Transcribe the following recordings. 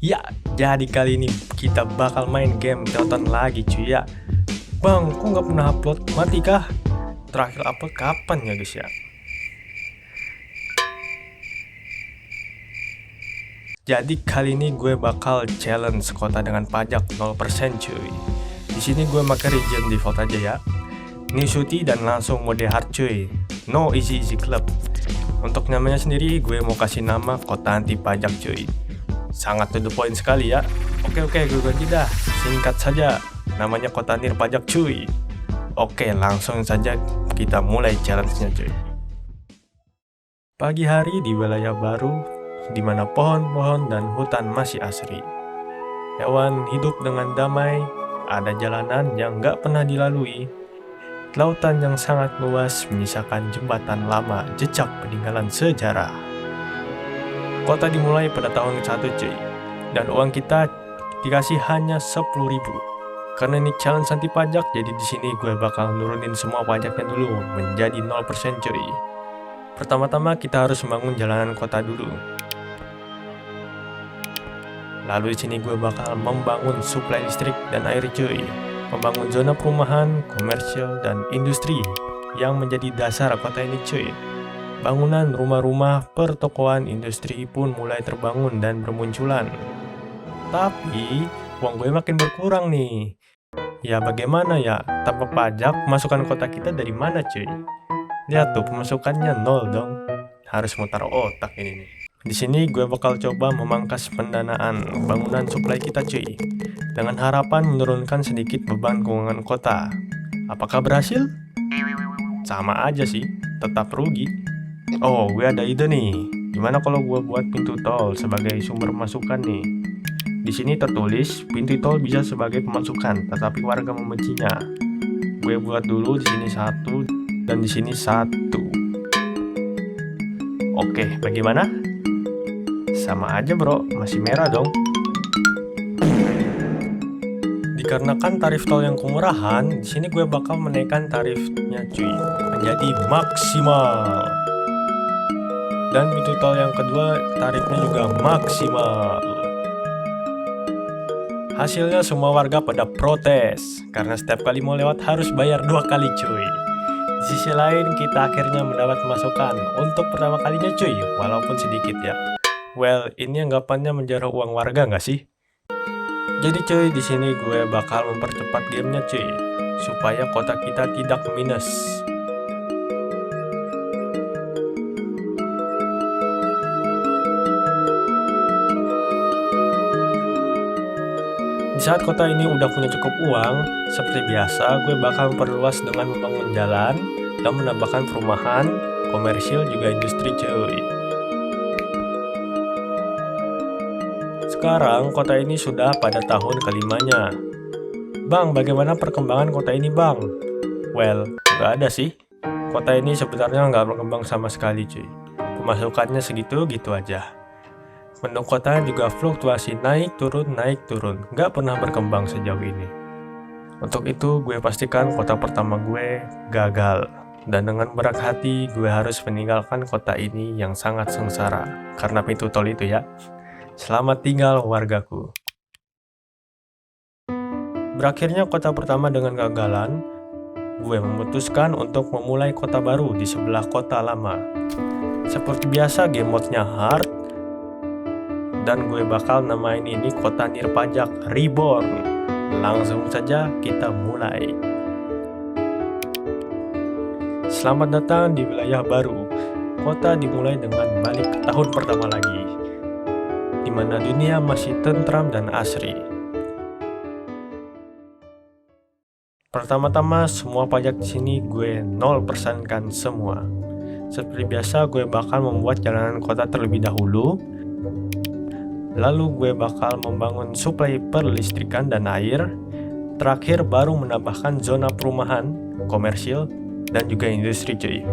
Ya, jadi kali ini kita bakal main game Doton lagi cuy ya. Bang, kok nggak pernah upload? Mati kah? Terakhir upload kapan ya guys ya? Jadi kali ini gue bakal challenge kota dengan pajak 0% cuy. Di sini gue pakai region default aja ya. New city dan langsung mode hard cuy. No easy club. Untuk namanya sendiri gue mau kasih nama kota anti pajak cuy. Sangat to the point sekali ya. Oke, gue ganti dah. Singkat saja, namanya kota nir pajak cuy. Oke, langsung saja kita mulai challenge-nya cuy. Pagi hari di wilayah baru, di mana pohon-pohon dan hutan masih asri. Hewan hidup dengan damai, ada jalanan yang gak pernah dilalui. Lautan yang sangat luas menyisakan jembatan lama jejak peninggalan sejarah. Kota dimulai pada tahun ke-1 cuy, dan uang kita dikasih hanya 10.000. Karena ini challenge anti pajak, jadi di sini gue bakal nurunin semua pajaknya dulu menjadi 0% cuy. Pertama-tama kita harus membangun jalanan kota dulu. Lalu di sini gue bakal membangun suplai listrik dan air cuy, membangun zona perumahan, komersial, dan industri yang menjadi dasar kota ini cuy. Bangunan rumah-rumah, pertokoan, industri pun mulai terbangun dan bermunculan. Tapi, uang gue makin berkurang nih. Ya bagaimana ya, tanpa pajak, masukan kota kita dari mana cuy? Lihat tuh, pemasukannya 0 dong. Harus mutar otak ini nih. Di sini gue bakal coba memangkas pendanaan bangunan suplai kita cuy, dengan harapan menurunkan sedikit beban keuangan kota. Apakah berhasil? Sama aja sih, tetap rugi. Oh, gue ada ide nih. Gimana kalau gue buat pintu tol sebagai sumber pemasukan nih? Di sini tertulis pintu tol bisa sebagai pemasukan, tetapi warga membencinya. Gue buat dulu di sini 1 dan di sini 1. Oke, bagaimana? Sama aja bro, masih merah dong. Dikarenakan tarif tol yang kemurahan, di sini gue bakal menaikkan tarifnya cuy menjadi maksimal. Dan pintu tol yang kedua tarifnya juga maksimal. Hasilnya semua warga pada protes karena setiap kali mau lewat harus bayar 2 kali cuy. Di sisi lain kita akhirnya mendapat masukan untuk pertama kalinya cuy, walaupun sedikit ya. Well, ini anggapannya menjarah uang warga nggak sih? Jadi cuy, di sini gue bakal mempercepat gamenya cuy, supaya kota kita tidak minus. Di saat kota ini udah punya cukup uang, seperti biasa gue bakal memperluas dengan membangun jalan dan menambahkan perumahan, komersial juga industri cuy. Sekarang kota ini sudah pada tahun kelimanya. Bang, bagaimana perkembangan kota ini bang? Well, nggak ada sih. Kota ini sebenarnya nggak berkembang sama sekali cuy. Pemasukannya segitu-gitu aja. Penduduk kota juga fluktuasi naik turun, nggak pernah berkembang sejauh ini. Untuk itu gue pastikan kota pertama gue gagal. Dan dengan berat hati gue harus meninggalkan kota ini yang sangat sengsara karena pintu tol itu ya. Selamat tinggal wargaku. Berakhirnya kota pertama dengan kegagalan, gue memutuskan untuk memulai kota baru di sebelah kota lama. Seperti biasa game mode-nya hard, dan gue bakal namain ini kota nir pajak reborn. Langsung saja kita mulai. Selamat datang di wilayah baru. Kota dimulai dengan balik ke tahun pertama lagi, di mana dunia masih tentram dan asri. Pertama-tama semua pajak di sini gue 0% kan semua. Seperti biasa gue bakal membuat jalanan kota terlebih dahulu. Lalu gue bakal membangun suplai perlistrikan dan air. Terakhir baru menambahkan zona perumahan, komersial, dan juga industri cuy.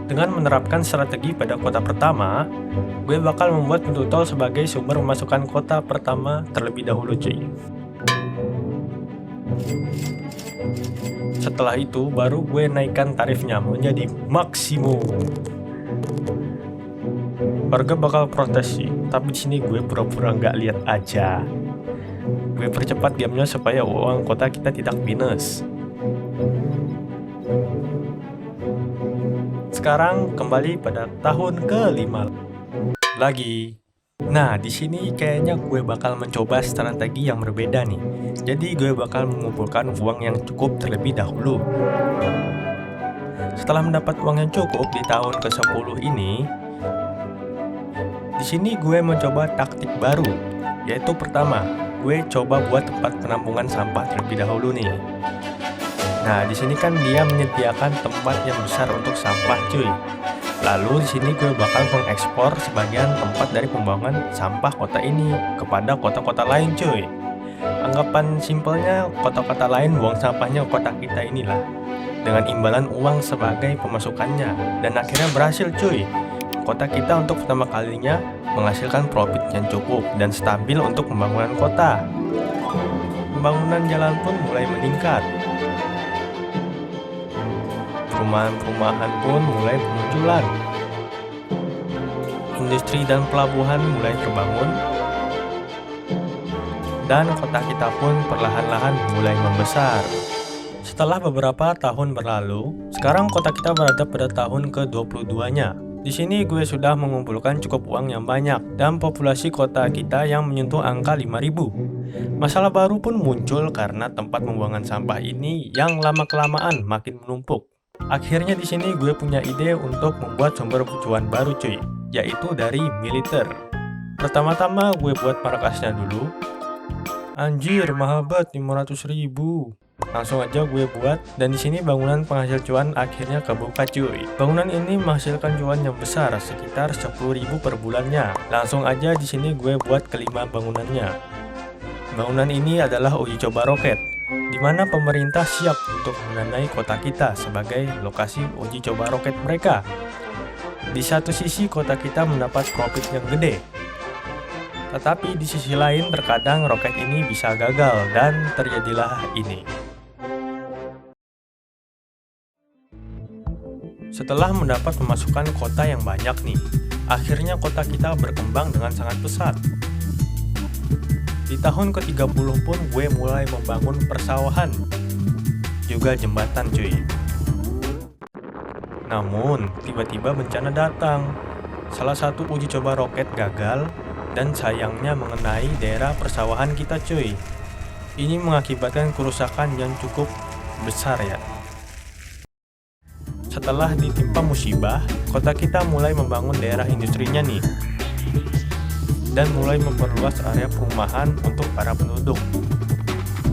Dengan menerapkan strategi pada kota pertama, gue bakal membuat pintu tol sebagai sumber pemasukan kota pertama terlebih dahulu cuy. Setelah itu baru gue naikkan tarifnya menjadi maksimum. Warga bakal protes sih, tapi di sini gue pura-pura nggak lihat aja. Gue percepat gamenya supaya uang kota kita tidak minus. Sekarang kembali pada tahun ke-5 lagi. Nah, di sini kayaknya gue bakal mencoba strategi yang berbeda nih. Jadi gue bakal mengumpulkan uang yang cukup terlebih dahulu. Setelah mendapat uang yang cukup di tahun ke-10 ini, di sini gue mencoba taktik baru, yaitu pertama, gue coba buat tempat penampungan sampah terlebih dahulu nih. Nah, di sini kan dia menyediakan tempat yang besar untuk sampah, cuy. Lalu di sini gue bakal mengekspor sebagian tempat dari pembuangan sampah kota ini kepada kota-kota lain, cuy. Anggapan simpelnya kota-kota lain buang sampahnya ke kota kita inilah, dengan imbalan uang sebagai pemasukannya, dan akhirnya berhasil, cuy. Kota kita untuk pertama kalinya menghasilkan profit yang cukup dan stabil untuk pembangunan kota. Pembangunan jalan pun mulai meningkat. Perumahan-perumahan pun mulai bermunculan. Industri dan pelabuhan mulai terbangun. Dan kota kita pun perlahan-lahan mulai membesar. Setelah beberapa tahun berlalu, sekarang kota kita berada pada tahun ke-22-nya. Di sini gue sudah mengumpulkan cukup uang yang banyak dan populasi kota kita yang menyentuh angka 5.000. Masalah baru pun muncul karena tempat pembuangan sampah ini yang lama-kelamaan makin menumpuk. Akhirnya di sini gue punya ide untuk membuat sumber cuan baru, cuy, yaitu dari militer. Pertama-tama gue buat markasnya dulu. Anjir, mahal banget 500.000. Langsung aja gue buat, dan di sini bangunan penghasil cuan akhirnya kebuka, cuy. Bangunan ini menghasilkan cuan yang besar, sekitar 10.000 per bulannya. Langsung aja di sini gue buat kelima bangunannya. Bangunan ini adalah uji coba roket, di mana pemerintah siap untuk mendanai kota kita sebagai lokasi uji coba roket mereka. Di satu sisi kota kita mendapat profit yang gede, tetapi di sisi lain terkadang roket ini bisa gagal dan terjadilah ini. Setelah mendapat pemasukan kota yang banyak nih, akhirnya kota kita berkembang dengan sangat pesat. Di tahun ke-30 pun gue mulai membangun persawahan, juga jembatan, cuy. Namun, tiba-tiba bencana datang. Salah satu uji coba roket gagal, dan sayangnya mengenai daerah persawahan kita, cuy. Ini mengakibatkan kerusakan yang cukup besar ya. Setelah ditimpa musibah, kota kita mulai membangun daerah industrinya nih, dan mulai memperluas area perumahan untuk para penduduk.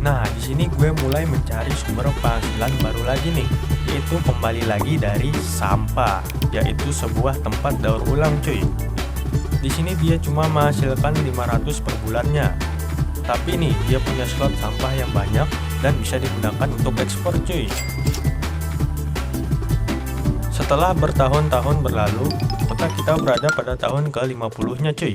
Nah, di sini gue mulai mencari sumber penghasilan baru lagi nih, yaitu kembali lagi dari sampah, yaitu sebuah tempat daur ulang, cuy. Di sini dia cuma menghasilkan 500 per bulannya, tapi nih dia punya slot sampah yang banyak dan bisa digunakan untuk ekspor, cuy. Setelah bertahun-tahun berlalu, kota kita berada pada tahun ke-50-nya, cuy.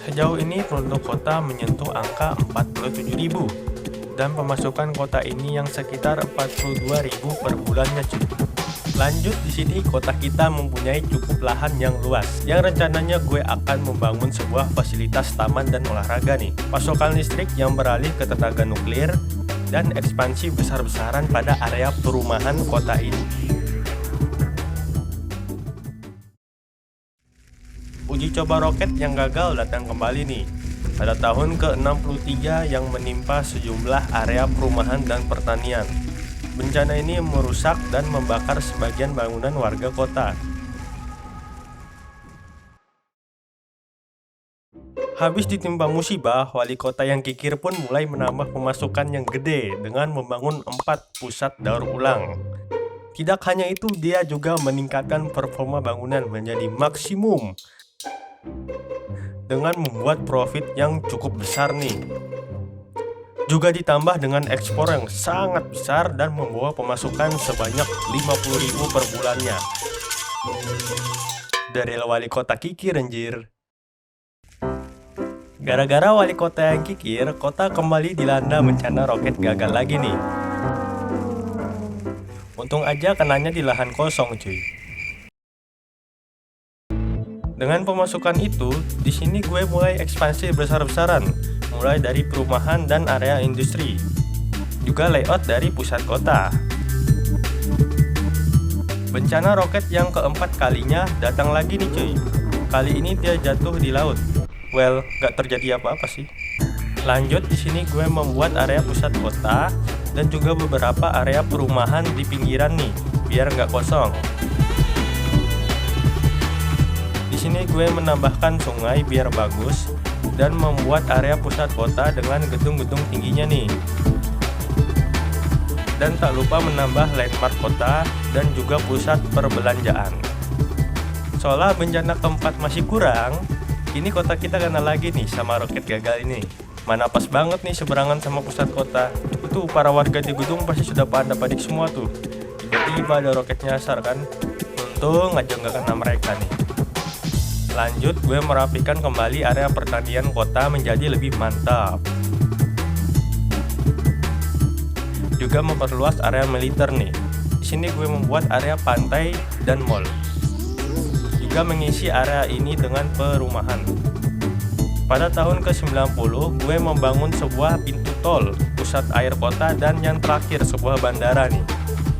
Sejauh ini penduduk kota menyentuh angka 47.000 dan pemasukan kota ini yang sekitar 42.000 per bulannya, cuy. Lanjut, di sini kota kita mempunyai cukup lahan yang luas, yang rencananya gue akan membangun sebuah fasilitas taman dan olahraga nih, pasokan listrik yang beralih ke tenaga nuklir, dan ekspansi besar-besaran pada area perumahan kota ini. Uji coba roket yang gagal datang kembali nih, pada tahun ke-63 yang menimpa sejumlah area perumahan dan pertanian. Bencana ini merusak dan membakar sebagian bangunan warga kota. Habis ditimpa musibah, wali kota yang kikir pun mulai menambah pemasukan yang gede dengan membangun 4 pusat daur ulang. Tidak hanya itu, dia juga meningkatkan performa bangunan menjadi maksimum dengan membuat profit yang cukup besar nih. Juga ditambah dengan ekspor yang sangat besar dan membawa pemasukan sebanyak 50.000 per bulannya. Dari wali kota kikir, anjir. Gara-gara wali kota yang kikir, kota kembali dilanda bencana roket gagal lagi nih. Untung aja kenanya di lahan kosong, cuy. Dengan pemasukan itu, di sini gue mulai ekspansi besar-besaran, mulai dari perumahan dan area industri, juga layout dari pusat kota. Bencana roket yang keempat kalinya datang lagi nih cuy. Kali ini dia jatuh di laut. Well, gak terjadi apa-apa sih. Lanjut, di sini gue membuat area pusat kota dan juga beberapa area perumahan di pinggiran nih, biar nggak kosong. Di sini gue menambahkan sungai biar bagus dan membuat area pusat kota dengan gedung-gedung tingginya nih. Dan tak lupa menambah landmark kota dan juga pusat perbelanjaan. Seolah bencana keempat masih kurang, ini kota kita kena lagi nih sama roket gagal ini. Mana pas banget nih seberangan sama pusat kota. Itu para warga di gedung pasti sudah pada panik semua tuh. Tiba-tiba ada roket nyasar kan. Untung aja nggak kena mereka nih. Lanjut, gue merapikan kembali area pertanian kota menjadi lebih mantap. Juga memperluas area militer nih. Di sini gue membuat area pantai dan mall. Juga mengisi area ini dengan perumahan. Pada tahun ke-90, gue membangun sebuah pintu tol, pusat air kota, dan yang terakhir sebuah bandara nih.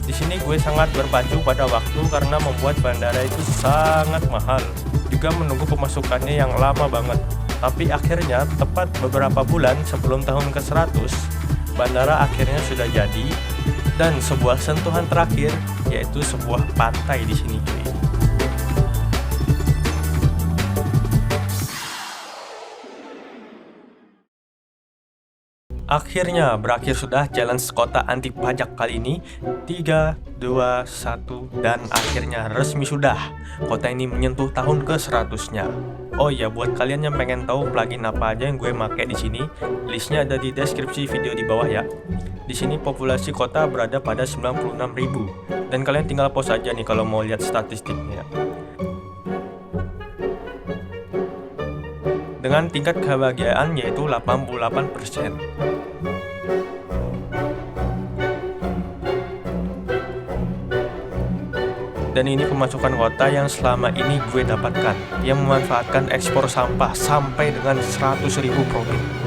Di sini gue sangat berpacu pada waktu karena membuat bandara itu sangat mahal. Juga menunggu pemasukannya yang lama banget. Tapi akhirnya tepat beberapa bulan sebelum tahun ke-100, bandara akhirnya sudah jadi, dan sebuah sentuhan terakhir yaitu sebuah pantai di sini cuy. Akhirnya berakhir sudah challenge kota anti pajak kali ini. 3, 2, 1, dan akhirnya resmi sudah kota ini menyentuh tahun ke-100-nya. Oh ya, buat kalian yang pengen tahu plugin apa aja yang gue pakai di sini, listnya ada di deskripsi video di bawah ya. Di sini populasi kota berada pada 96.000, dan kalian tinggal pause aja nih kalau mau lihat statistiknya. Dengan tingkat kebahagiaan yaitu 88%. Dan ini pemasukan kota yang selama ini gue dapatkan, yang memanfaatkan ekspor sampah sampai dengan 100.000 profit.